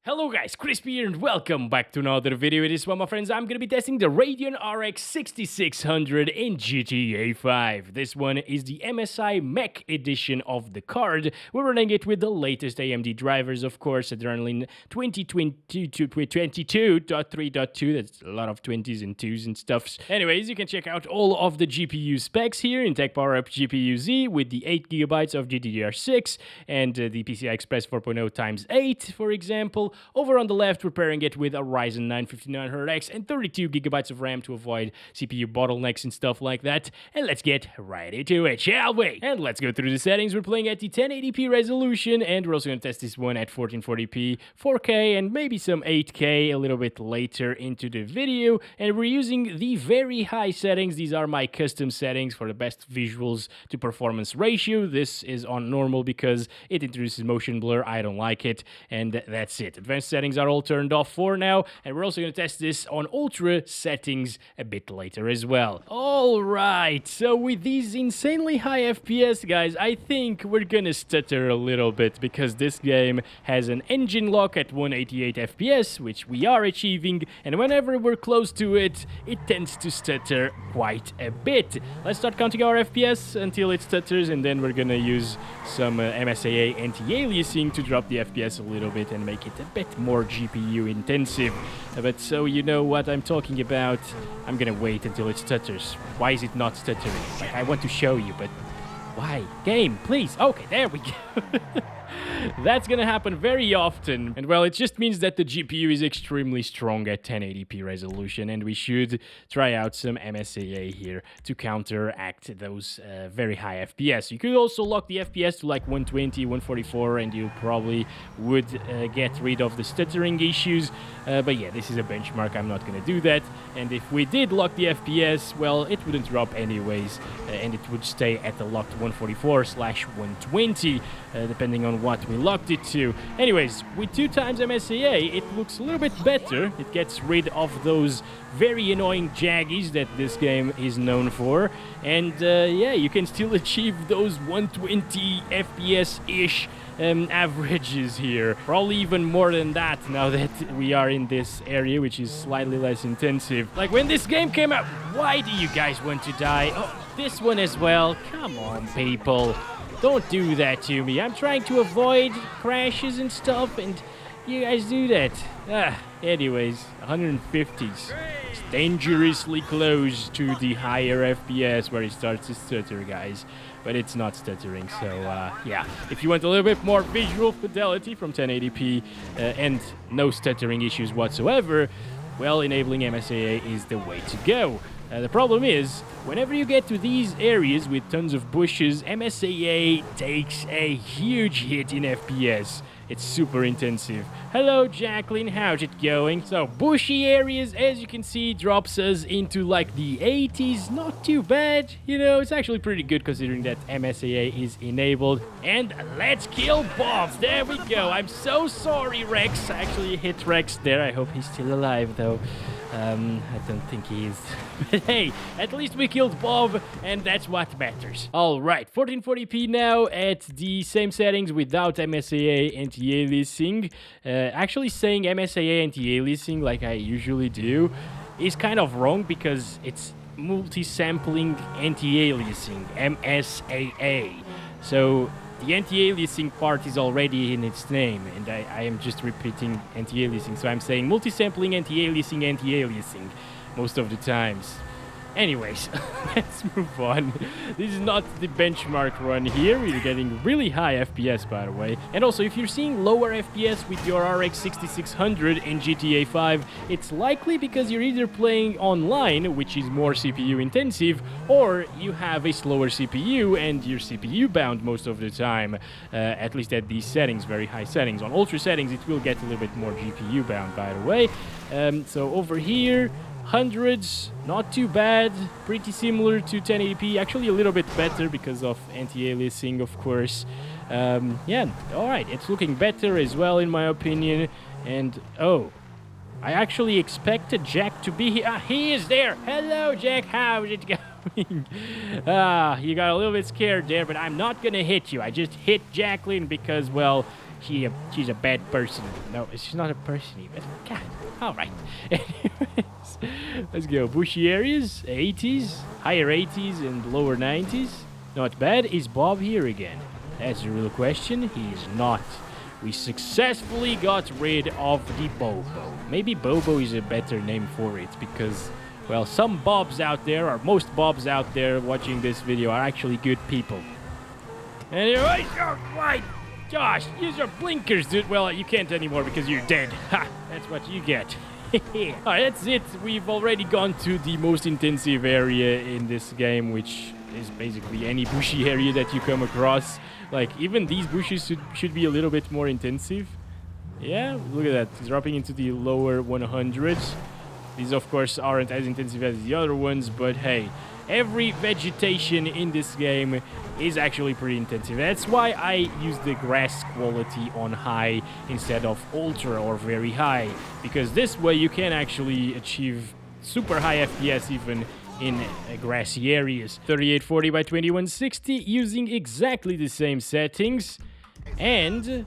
Hello guys, Crispy here and welcome back to another video. This one, my friends, I'm gonna be testing the Radeon RX 6600 in GTA 5. This one is the MSI MECH edition of the card. We're running it with the latest AMD drivers, of course, Adrenaline 2022.3.2. That's a lot of 20s and 2s and stuffs. Anyways, you can check out all of the GPU specs here in Tech Power Up GPU Z with the 8GB of GDDR6 and the PCI Express 4.0 x 8, for example. Over on the left, we're pairing it with a Ryzen 95900X and 32GB of RAM to avoid CPU bottlenecks and stuff like that. And let's get right into it, shall we? And let's go through the settings. We're playing at the 1080p resolution, and we're also going to test this one at 1440p, 4K, and maybe some 8K a little bit later into the video. And we're using the very high settings. These are my custom settings for the best visuals to performance ratio. This is on normal because it introduces motion blur. I don't like it, and that's it. Advanced settings are all turned off for now, and we're also going to test this on ultra settings a bit later as well. Alright, so with these insanely high FPS, guys, I think we're gonna stutter a little bit because this game has an engine lock at 188 FPS, which we are achieving, and whenever we're close to it, it tends to stutter quite a bit. Let's start counting our FPS until it stutters, and then we're gonna use some MSIA anti-aliasing to drop the FPS a little bit and make it a bit more GPU intensive. But so you know what I'm talking about, I'm gonna wait until it stutters. Why is it not stuttering? Like, I want to show you, but why? Game, please. Okay, there we go. That's gonna happen very often, and well, it just means that the GPU is extremely strong at 1080p resolution, and we should try out some MSIA here to counteract those very high FPS. You could also lock the FPS to like 120, 144, and you probably would get rid of the stuttering issues, but yeah, this is a benchmark. I'm not gonna do that, and if we did lock the FPS, well, it wouldn't drop anyways, and it would stay at the locked 144/120, depending on what we locked it to. Anyways, with 2 times MSIA, it looks a little bit better. It gets rid of those very annoying jaggies that this game is known for, and yeah, you can still achieve those 120 FPS-ish averages here. Probably even more than that now that we are in this area, which is slightly less intensive. Like, when this game came out, why do you guys want to die? Oh, this one as well. Come on, people. Don't do that to me. I'm trying to avoid crashes and stuff, and you guys do that. Anyways, 150s. It's dangerously close to the higher FPS where it starts to stutter, guys. But it's not stuttering, so yeah. If you want a little bit more visual fidelity from 1080p and no stuttering issues whatsoever, well, enabling MSIA is the way to go. The problem is, whenever you get to these areas with tons of bushes, MSIA takes a huge hit in FPS. It's super intensive. Hello, Jacqueline, how's it going? So, bushy areas, as you can see, drops us into like the 80s. Not too bad, you know, it's actually pretty good considering that MSIA is enabled. And let's kill Bob. There we go. I'm so sorry, Rex. I actually hit Rex there. I hope he's still alive, though. I don't think he is. But hey, at least we killed Bob, and that's what matters. Alright, 1440p now at the same settings without MSIA anti-aliasing. Actually saying MSIA anti-aliasing like I usually do is kind of wrong because it's multi-sampling anti-aliasing, MSAA. So the anti-aliasing part is already in its name, and I am just repeating anti-aliasing. So I'm saying multi-sampling, anti-aliasing most of the times. Anyways, let's move on. This is not the benchmark run here. We're getting really high FPS, by the way. And also, if you're seeing lower FPS with your RX 6600 in GTA 5, it's likely because you're either playing online, which is more CPU intensive, or you have a slower CPU and you're CPU bound most of the time, at least at these settings, very high settings. On ultra settings, it will get a little bit more GPU bound, by the way. So over here, hundreds, not too bad, pretty similar to 1080p, actually a little bit better because of anti-aliasing, of course. Yeah, alright, it's looking better as well in my opinion. And oh, I actually expected Jack to be here. He is there. Hello, Jack, how's it going? You got a little bit scared there, but I'm not gonna hit you. I just hit Jacqueline because, well, she's a bad person. No, she's not a person even. God, all right. Anyways, let's go. Bushy areas, 80s, higher 80s and lower 90s. Not bad. Is Bob here again? That's the real question. He is not. We successfully got rid of the Bobo. Maybe Bobo is a better name for it because, well, some Bobs out there, or most Bobs out there watching this video are actually good people. Anyway, oh, why? Josh, use your blinkers, dude. Well, you can't anymore because you're dead. Ha! That's what you get. Alright, that's it. We've already gone to the most intensive area in this game, which is basically any bushy area that you come across. Like, even these bushes should be a little bit more intensive. Yeah, look at that. It's dropping into the lower 100s. These, of course, aren't as intensive as the other ones, but hey, every vegetation in this game is actually pretty intensive. That's why I use the grass quality on high instead of ultra or very high, because this way you can actually achieve super high FPS even in grassy areas. 3840 by 2160 using exactly the same settings. And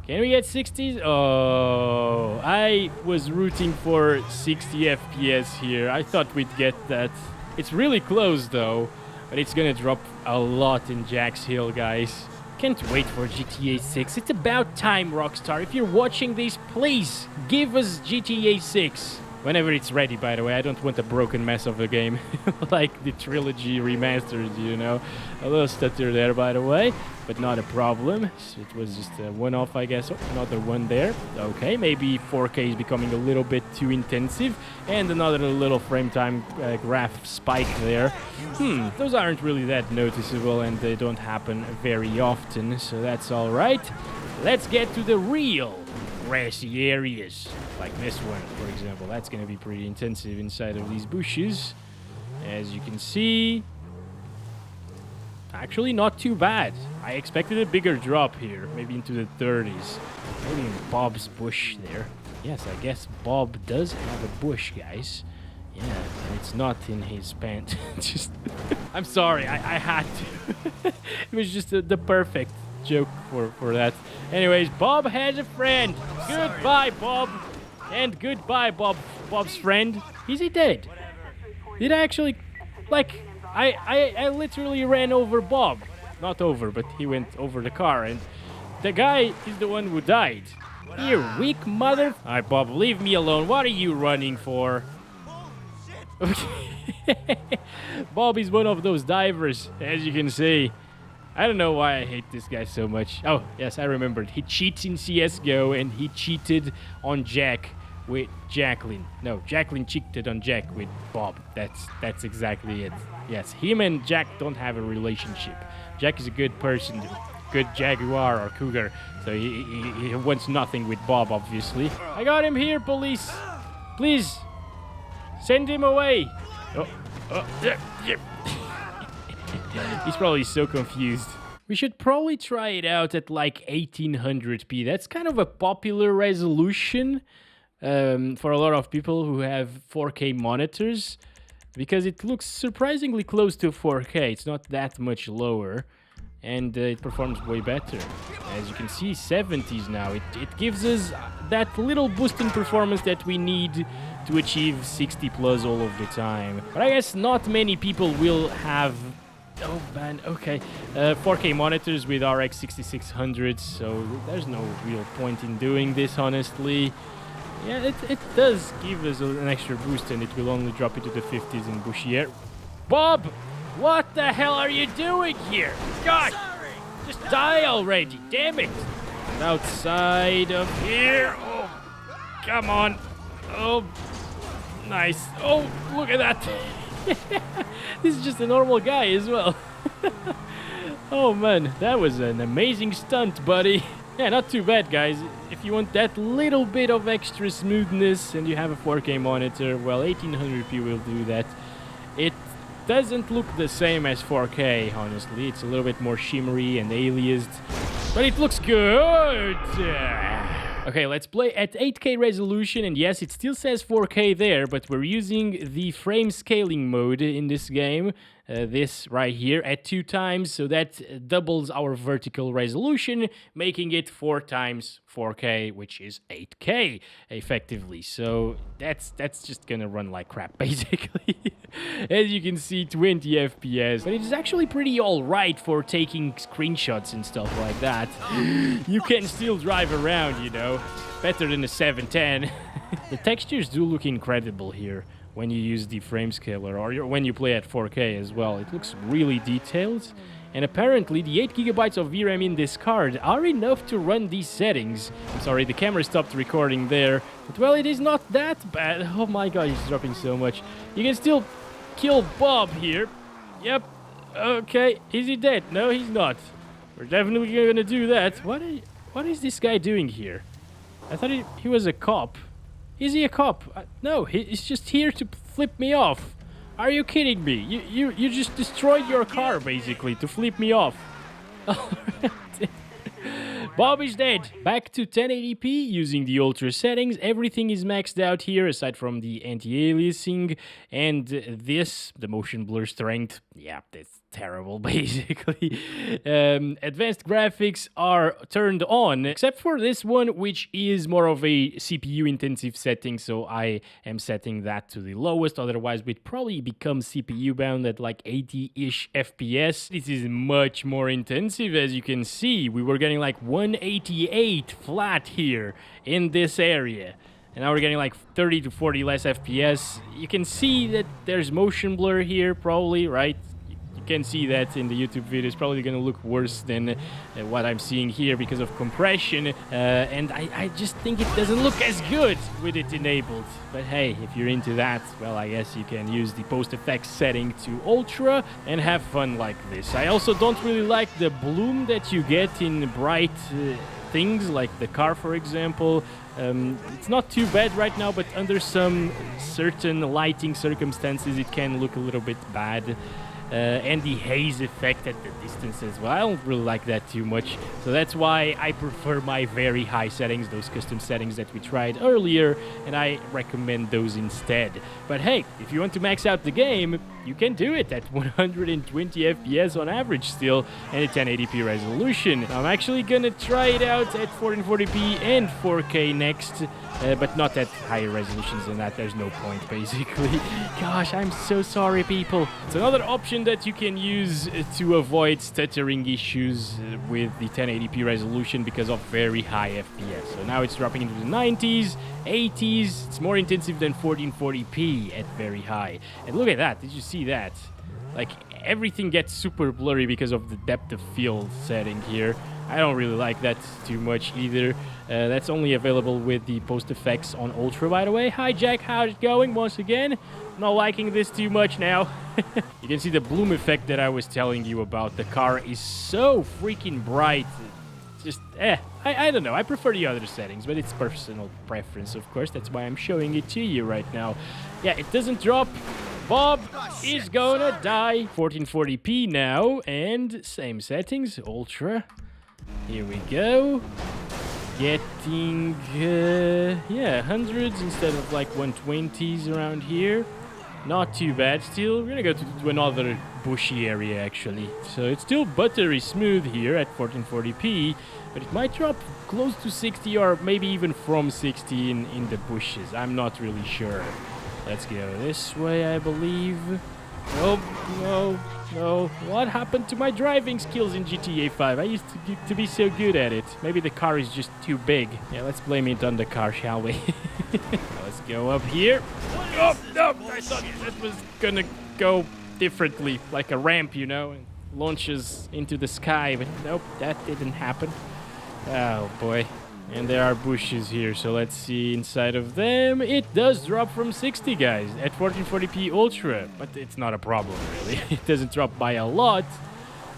can we get 60s? Oh, I was rooting for 60 FPS here. I thought we'd get that. It's really close though, but it's gonna drop a lot in Jack's Hill, guys. Can't wait for GTA 6. It's about time, Rockstar. If you're watching this, please give us GTA 6. Whenever it's ready, by the way. I don't want a broken mess of a game. Like the trilogy remastered, you know. A little stutter there, by the way. But not a problem. So it was just a one-off, I guess. Oh, another one there. Okay, maybe 4K is becoming a little bit too intensive. And another little frame time graph spike there. Those aren't really that noticeable and they don't happen very often. So that's alright. Let's get to the real grassy areas, like this one, for example. That's going to be pretty intensive inside of these bushes. As you can see, actually not too bad. I expected a bigger drop here, maybe into the 30s. Maybe in Bob's bush there. Yes, I guess Bob does have a bush, guys. Yeah, and it's not in his pants. Just, I'm sorry, I had to. It was just the perfect joke for that. Anyways, Bob has a friend. Goodbye, Bob. And goodbye, Bob's friend. Is he dead? Did I actually... Like, I literally ran over Bob. Not over, but he went over the car. And the guy is the one who died. You weak mother... Alright, Bob, leave me alone. What are you running for? Okay. Bob is one of those divers, as you can see. I don't know why I hate this guy so much. Oh, yes, I remembered. He cheats in CSGO and he cheated on Jack with Jacqueline. No, Jacqueline cheated on Jack with Bob. That's exactly it. Yes, him and Jack don't have a relationship. Jack is a good person, good jaguar or cougar, so he wants nothing with Bob, obviously. I got him here, police. Please, send him away. He's probably so confused. We should probably try it out at like 1800p. That's kind of a popular resolution for a lot of people who have 4K monitors, because it looks surprisingly close to 4K. It's not that much lower, and it performs way better. As you can see, 70s now. It gives us that little boost in performance that we need to achieve 60 plus all of the time. But I guess not many people will have... Oh man, okay. 4K monitors with RX 6600, so there's no real point in doing this, honestly. Yeah, it does give us an extra boost, and it will only drop into the 50s in bushy air. Bob! What the hell are you doing here? God! Just die already, damn it! Get outside of here! Oh, come on! Oh, nice. Oh, look at that! This is just a normal guy as well. Oh man, that was an amazing stunt, buddy. Yeah, not too bad, guys. If you want that little bit of extra smoothness and you have a 4K monitor, well, 1800p will do that. It doesn't look the same as 4K, honestly. It's a little bit more shimmery and aliased, but it looks good. Okay, let's play at 8K resolution, and yes, it still says 4K there, but we're using the frame scaling mode in this game. this right here at 2 times, so that doubles our vertical resolution, making it 4 times 4K, which is 8K effectively. So that's just gonna run like crap basically. As you can see, 20 FPS, but it's actually pretty alright for taking screenshots and stuff like that. You can still drive around, you know, better than a 710. The textures do look incredible here when you use the frame scaler, or when you play at 4K as well. It looks really detailed, and apparently the 8 GB of VRAM in this card are enough to run these settings. I'm sorry, the camera stopped recording there, but well, it is not that bad. Oh my god, he's dropping so much. You can still kill Bob here. Yep. Okay, is he dead? No, he's not. We're definitely gonna do that. What is this guy doing here? I thought he was a cop. Is he a cop? No, he's just here to flip me off. Are you kidding me? You just destroyed your car, basically, to flip me off. Bob is dead. Back to 1080p using the ultra settings. Everything is maxed out here aside from the anti-aliasing, and this, the motion blur strength, yeah, that's terrible basically. Advanced graphics are turned on, except for this one, which is more of a CPU intensive setting, so I am setting that to the lowest. Otherwise we'd probably become CPU bound at like 80-ish FPS. This is much more intensive. As you can see, we were getting like 188 flat here in this area, and now we're getting like 30 to 40 less FPS. You can see that there's motion blur here probably, right? You can see that in the YouTube video. It's probably going to look worse than what I'm seeing here because of compression, and I just think it doesn't look as good with it enabled. But hey, if you're into that, well, I guess you can use the post effects setting to ultra and have fun like this. I also don't really like the bloom that you get in bright things like the car, for example. It's not too bad right now, but under some certain lighting circumstances it can look a little bit bad. And the haze effect at the distance as well. I don't really like that too much, so that's why I prefer my very high settings, those custom settings that we tried earlier, and I recommend those instead. But hey, if you want to max out the game, you can do it at 120 FPS on average still, and a 1080p resolution. I'm actually gonna try it out at 1440p and 4K next, but not at higher resolutions than that. There's no point, basically. Gosh, I'm so sorry, people. It's another option that you can use to avoid stuttering issues with the 1080p resolution because of very high FPS. So now it's dropping into the 90s, 80s. It's more intensive than 1440p at very high. And look at that. Did you see that? Like, everything gets super blurry because of the depth of field setting here. I don't really like that too much either. That's only available with the post effects on Ultra, by the way. Hi Jack, how's it going once again? Not liking this too much now. You can see the bloom effect that I was telling you about. The car is so freaking bright. Just, I don't know. I prefer the other settings, but it's personal preference, of course. That's why I'm showing it to you right now. Yeah, it doesn't drop. Bob is gonna die. 1440p now, and same settings, Ultra. Here we go. Getting, yeah, hundreds instead of like 120s around here. Not too bad still. We're gonna go to another bushy area actually. So it's still buttery smooth here at 1440p, but it might drop close to 60 or maybe even from 60 in the bushes. I'm not really sure. Let's go this way, I believe. Nope, no. What happened to my driving skills in GTA 5? I used to be so good at it. Maybe the car is just too big. Yeah, let's blame it on the car, shall we? Let's go up here. Oh, no! I thought that was gonna go differently, like a ramp, you know, and launches into the sky, but nope, that didn't happen. Oh, boy. And there are bushes here, so let's see inside of them. It does drop from 60, guys, at 1440p Ultra, but it's not a problem, really. It doesn't drop by a lot.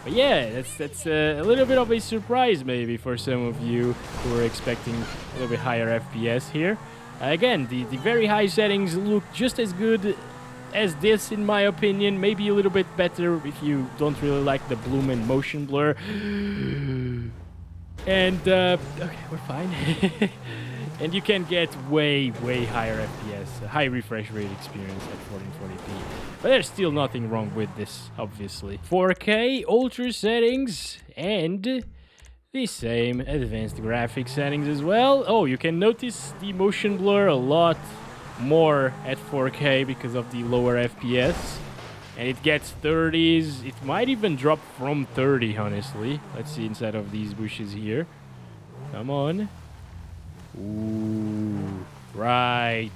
But yeah, that's a little bit of a surprise, maybe, for some of you who are expecting a little bit higher FPS here. Again, the very high settings look just as good as this, in my opinion. Maybe a little bit better if you don't really like the bloom and motion blur. And, okay, we're fine. And you can get way higher FPS, a high refresh rate experience at 1440p. But there's still nothing wrong with this, obviously. 4K, ultra settings, and the same advanced graphics settings as well. Oh, you can notice the motion blur a lot more at 4K because of the lower FPS. And it gets 30s. It might even drop from 30, honestly. Let's see inside of these bushes here. Come on. Ooh, right.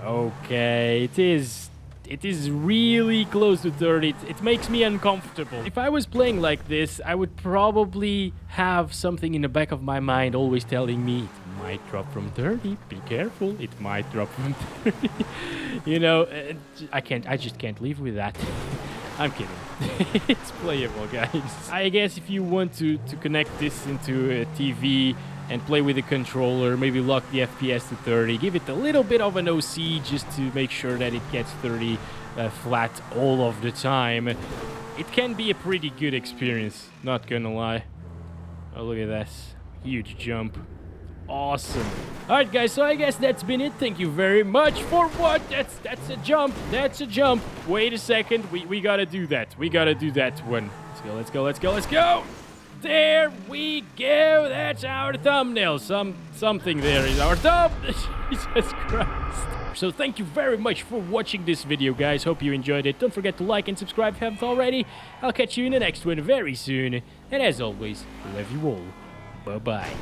Okay, it is really close to 30. It makes me uncomfortable. If I was playing like this, I would probably have something in the back of my mind always telling me it might drop from 30. Be careful, it might drop from 30. You know, I just can't live with that. I'm kidding. It's playable, guys. I guess if you want to connect this into a TV and play with the controller, maybe lock the FPS to 30, give it a little bit of an OC just to make sure that it gets 30 flat all of the time. It can be a pretty good experience, not gonna lie. Oh, look at this. Huge jump. Awesome. Alright guys, so I guess that's been it. Thank you very much for what? That's a jump. That's a jump. Wait a second. We gotta do that. We gotta do that one. Let's go. There we go. That's our thumbnail. Something there is our thumb. Jesus Christ. So thank you very much for watching this video, guys. Hope you enjoyed it. Don't forget to like and subscribe if you haven't already. I'll catch you in the next one very soon. And as always, love you all. Bye-bye.